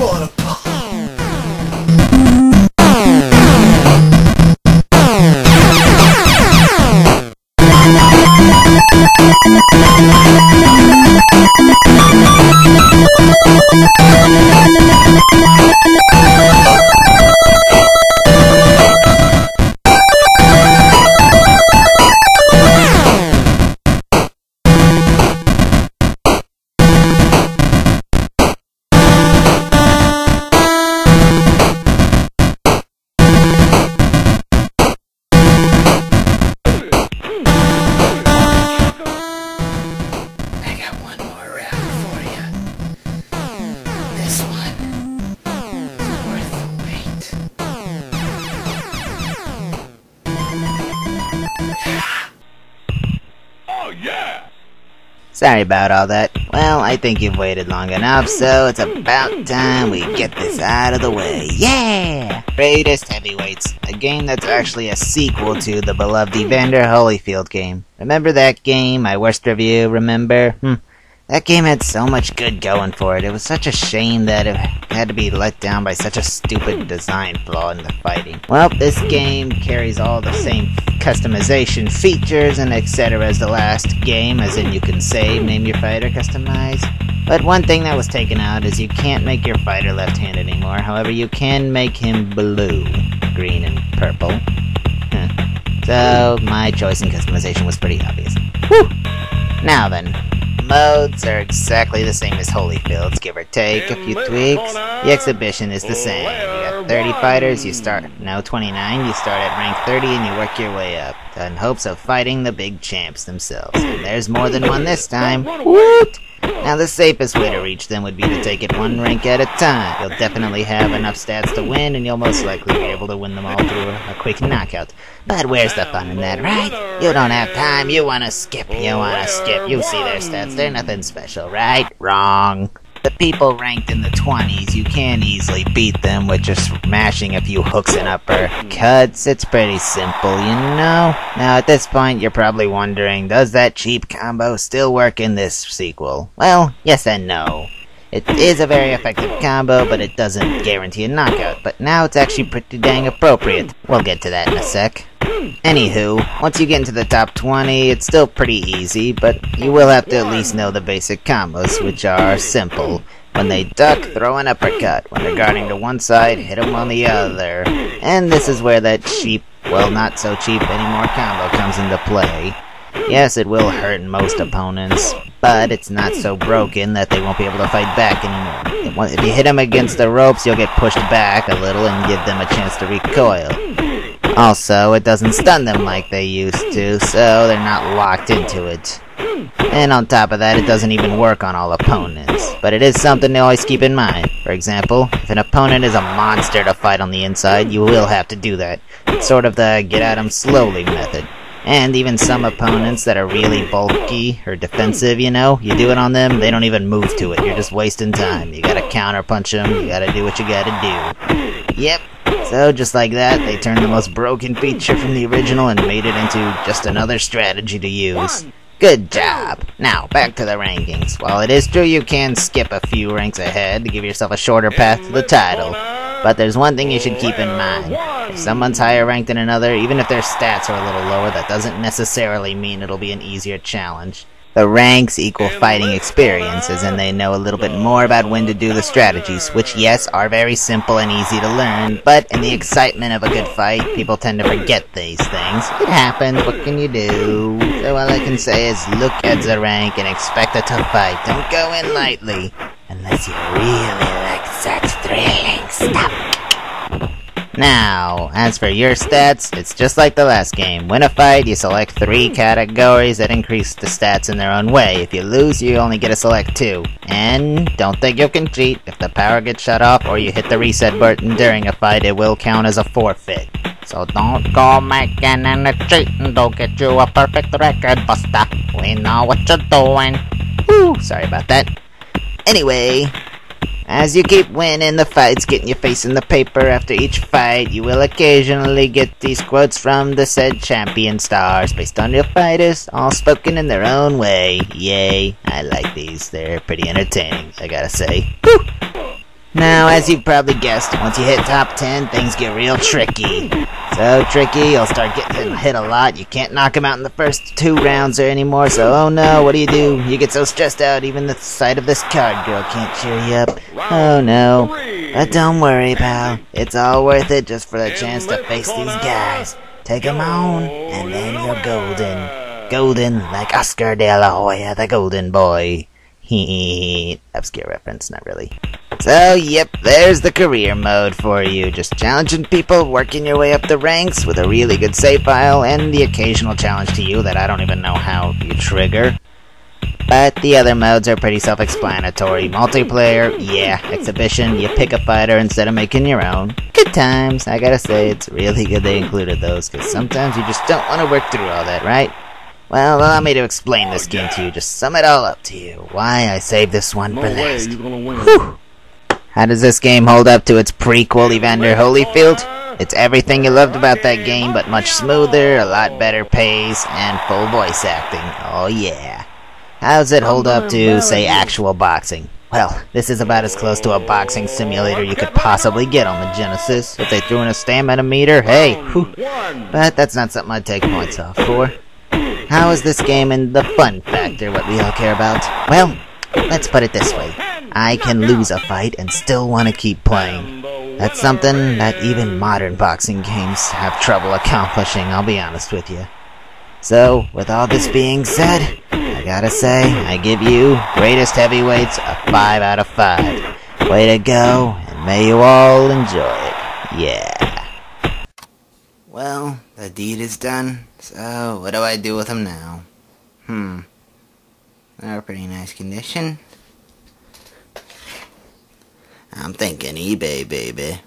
What a Sorry about all that. Well, I think you've waited long enough, so it's about time we get this out of the way. Yeah! Greatest Heavyweights, a game that's actually a sequel to the beloved Evander Holyfield game. Remember that game, my worst review, remember? That game had so much good going for it. It was such a shame that it had to be let down by such a stupid design flaw in the fighting. Well, this game carries all the same customization features and etc. as the last game, as in you can save, name your fighter, customize. But one thing that was taken out is you can't make your fighter left-handed anymore. However, you can make him blue, green, and purple. So, my choice in customization was pretty obvious. Whew! Now then. Modes are exactly the same as Holyfield's, give or take a few tweaks. The exhibition is the same. You got 30 fighters, you start, no 29, you start at rank 30 and you work your way up, in hopes of fighting the big champs themselves. And there's more than one this time. Woot! Now the safest way to reach them would be to take it one rank at a time. You'll definitely have enough stats to win, and you'll most likely be able to win them all through a quick knockout. But where's the fun in that, right? You don't have time, you wanna skip, you see their stats, they're nothing special, right? Wrong. The people ranked in the 20s, you can't easily beat them with just mashing a few hooks and uppercuts. It's pretty simple, you know? Now at this point you're probably wondering, does that cheap combo still work in this sequel? Well, yes and no. It is a very effective combo, but it doesn't guarantee a knockout. But now it's actually pretty dang appropriate. We'll get to that in a sec. Anywho, once you get into the top 20, it's still pretty easy, but you will have to at least know the basic combos, which are simple. When they duck, throw an uppercut. When they're guarding to one side, hit them on the other. And this is where that cheap, well not so cheap anymore combo comes into play. Yes, it will hurt most opponents, but it's not so broken that they won't be able to fight back anymore. If you hit them against the ropes, you'll get pushed back a little and give them a chance to recoil. Also, it doesn't stun them like they used to, so they're not locked into it. And on top of that, it doesn't even work on all opponents. But it is something to always keep in mind. For example, if an opponent is a monster to fight on the inside, you will have to do that. It's sort of the get at 'em slowly method. And even some opponents that are really bulky or defensive, you know, you do it on them, they don't even move to it. You're just wasting time. You gotta counterpunch them, you gotta do what you gotta do. Yep. So just like that, they turned the most broken feature from the original and made it into just another strategy to use. Good job! Now, back to the rankings. While it is true you can skip a few ranks ahead to give yourself a shorter path to the title, but there's one thing you should keep in mind. If someone's higher ranked than another, even if their stats are a little lower, that doesn't necessarily mean it'll be an easier challenge. The ranks equal fighting experiences, and they know a little bit more about when to do the strategies, which yes, are very simple and easy to learn, but in the excitement of a good fight, people tend to forget these things. It happens, what can you do? So all I can say is look at the rank and expect a tough fight. Don't go in lightly, unless you really like such thrilling stuff. Now, as for your stats, it's just like the last game. Win a fight, you select 3 categories that increase the stats in their own way. If you lose, you only get to select 2. And don't think you can cheat. If the power gets shut off or you hit the reset button during a fight, it will count as a forfeit. So don't go making any cheating, don't get you a perfect record, buster. We know what you're doing. Whew, sorry about that. Anyway, as you keep winning the fights, getting your face in the paper after each fight, you will occasionally get these quotes from the said champion stars based on your fighters, all spoken in their own way. Yay, I like these. They're pretty entertaining, I gotta say. Whew. Now, as you've probably guessed, once you hit top 10, things get real tricky. So tricky, you'll start getting hit a lot. You can't knock him out in the first 2 rounds or anymore, so oh no, what do? You get so stressed out, even the sight of this card girl can't cheer you up. Oh no. But don't worry, pal. It's all worth it just for the chance to face these guys. Take 'em on, and then you're golden. Golden, like Oscar de la Hoya, the golden boy. Hee obscure reference, not really. So, yep, there's the career mode for you. Just challenging people, working your way up the ranks with a really good save file, and the occasional challenge to you that I don't even know how you trigger. But the other modes are pretty self-explanatory. Multiplayer, yeah. Exhibition, you pick a fighter instead of making your own. Good times. I gotta say, it's really good they included those, because sometimes you just don't want to work through all that, right? Well, allow me to explain this game to you, just sum it all up to you. Why I saved this one for last. Whew. How does this game hold up to its prequel, Evander Holyfield? It's everything you loved about that game, but much smoother, a lot better pace, and full voice acting. Oh yeah. How does it hold up to, say, actual boxing? Well, this is about as close to a boxing simulator you could possibly get on the Genesis. If they threw in a stamina meter, hey, whew. But that's not something I'd take points off for. How is this game and the fun factor what we all care about? Well, let's put it this way. I can lose a fight and still want to keep playing. That's something that even modern boxing games have trouble accomplishing, I'll be honest with you. So, with all this being said, I gotta say, I give you, Greatest Heavyweights, a 5 out of 5. Way to go, and may you all enjoy it. Yeah. Well, the deed is done, so what do I do with them now? They're pretty nice condition. I'm thinking eBay, baby.